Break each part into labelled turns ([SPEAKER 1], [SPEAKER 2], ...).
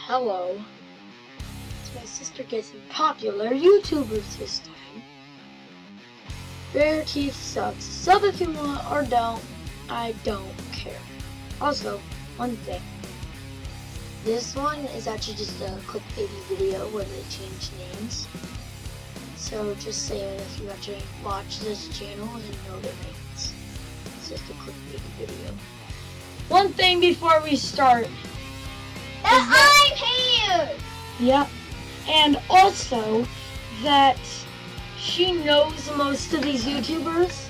[SPEAKER 1] hello. It's my sister getting popular YouTubers this time. Bare Teeth sucks. Sub if you want or don't. I don't care. Also, one thing. This one is actually just a clickbaity video where they change names. So just saying, if you actually watch this channel and know their names. It's just a clickbaity video. One thing before we start.
[SPEAKER 2] I'm here!
[SPEAKER 1] Yep. And also that she knows most of these YouTubers.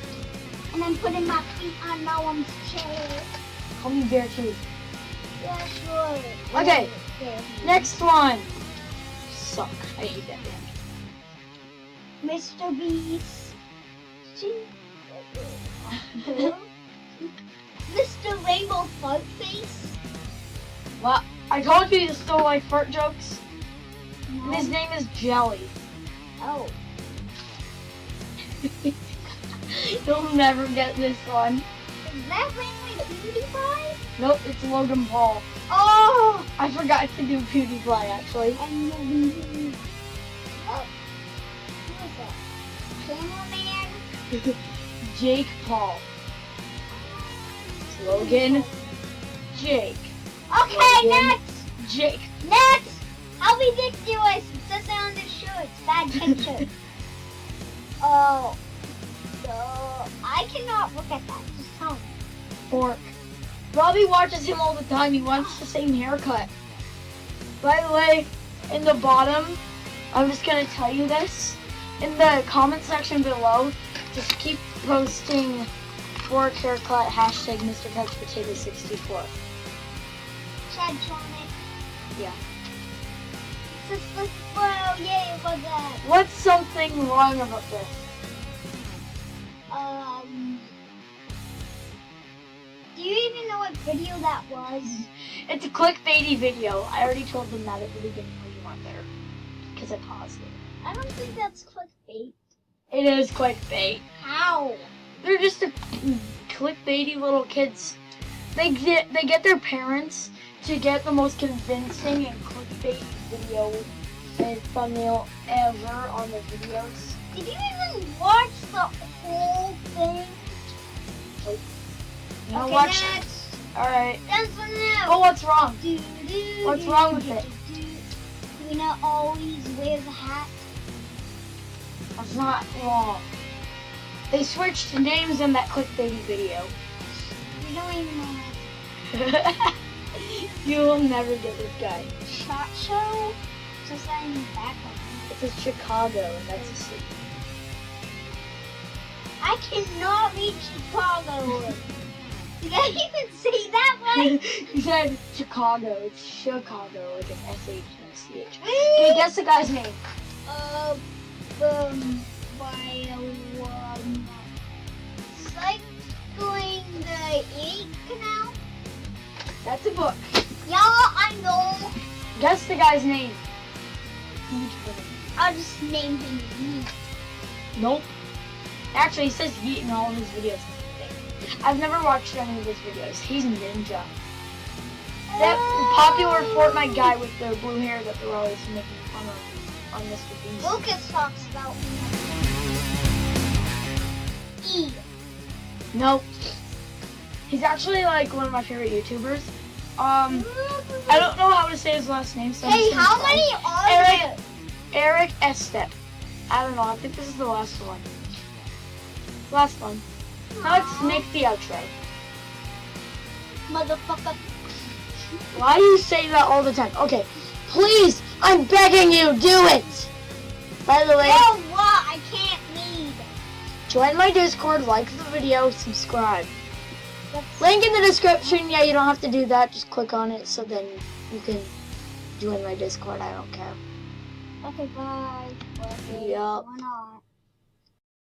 [SPEAKER 2] And I'm putting my feet on Noam's chair.
[SPEAKER 1] Call me Bare Teeth.
[SPEAKER 2] Yeah, sure.
[SPEAKER 1] Okay.
[SPEAKER 2] There.
[SPEAKER 1] Next one. Suck. I hate that band.
[SPEAKER 2] Mr. Beast. Mr. Rainbow Fart Face.
[SPEAKER 1] Well, I told you still like fart jokes.
[SPEAKER 2] No.
[SPEAKER 1] And his name is Jelly.
[SPEAKER 2] Oh.
[SPEAKER 1] You'll never get this one.
[SPEAKER 2] Is that Randy PewDiePie?
[SPEAKER 1] Nope, it's Logan Paul.
[SPEAKER 2] Oh!
[SPEAKER 1] I forgot to do PewDiePie actually.
[SPEAKER 2] And oh. Who is that? Cameraman?
[SPEAKER 1] Jake Paul. Logan. Jake.
[SPEAKER 2] Okay,
[SPEAKER 1] Logan.
[SPEAKER 2] next!
[SPEAKER 1] Jake.
[SPEAKER 2] Next! How ridiculous! It says it on the shirt. It's bad picture. Oh. So, I cannot look at that. Just tell me.
[SPEAKER 1] Fork. Robbie watches him all the time. He wants the same haircut. By the way, in the bottom, I'm just going to tell you this. In the comment section below, just keep posting Fork haircut, hashtag Mr. Couch Potato 64.
[SPEAKER 2] Chad on it.
[SPEAKER 1] Yeah.
[SPEAKER 2] Sister Squirrel, yay for that.
[SPEAKER 1] What's something wrong about this?
[SPEAKER 2] Do you even know what video that was?
[SPEAKER 1] It's a clickbaity video. I already told them that at the beginning when you weren't there. Because I paused it.
[SPEAKER 2] I don't think that's clickbait.
[SPEAKER 1] It is clickbait.
[SPEAKER 2] How?
[SPEAKER 1] They're just a clickbaity little kids. They get their parents to get the most convincing and clickbait video and thumbnail ever on their videos.
[SPEAKER 2] Did you even watch the whole thing?
[SPEAKER 1] You know,
[SPEAKER 2] Okay,
[SPEAKER 1] watch.
[SPEAKER 2] next.
[SPEAKER 1] Alright.
[SPEAKER 2] That's one now.
[SPEAKER 1] Oh, what's wrong?
[SPEAKER 2] Do,
[SPEAKER 1] What's wrong with it?
[SPEAKER 2] Luna always wears a hat.
[SPEAKER 1] That's not wrong. They switched the names in that clickbaity video.
[SPEAKER 2] You don't even know that.
[SPEAKER 1] You'll never get this guy.
[SPEAKER 2] Shot show? Just that in the background.
[SPEAKER 1] It says Chicago, and that's a city.
[SPEAKER 2] I cannot read Chicago. Did I even say that right?
[SPEAKER 1] You said Chicago. It's Chicago, like an SH and a CH. Can you guess the guy's name?
[SPEAKER 2] Cycling the Erie Canal?
[SPEAKER 1] That's a book.
[SPEAKER 2] Yeah, I know.
[SPEAKER 1] Guess the guy's name.
[SPEAKER 2] I'll just name him Yeet.
[SPEAKER 1] Nope. Actually, he says Yeet in all of his videos. I've never watched any of his videos. He's Ninja. That popular Fortnite guy with the blue hair that they're always making fun of on Mr. Beast.
[SPEAKER 2] Lucas talks about me. E.
[SPEAKER 1] Nope. He's actually like one of my favorite YouTubers. I don't know how to say his last name. So
[SPEAKER 2] Hey, how many are there?
[SPEAKER 1] Eric Estep. I don't know. I think this is the last one. Last one. Now let's make the outro.
[SPEAKER 2] Motherfucker.
[SPEAKER 1] Why do you say that all the time? Okay, please, I'm begging you, do it! By the way,
[SPEAKER 2] Oh, what? I can't read.
[SPEAKER 1] join my Discord, like the video, subscribe.
[SPEAKER 2] That's
[SPEAKER 1] Link in the description. Yeah, you don't have to do that. Just click on it so then you can join my Discord. I don't care.
[SPEAKER 2] okay, bye.
[SPEAKER 1] Yup.
[SPEAKER 2] Why not?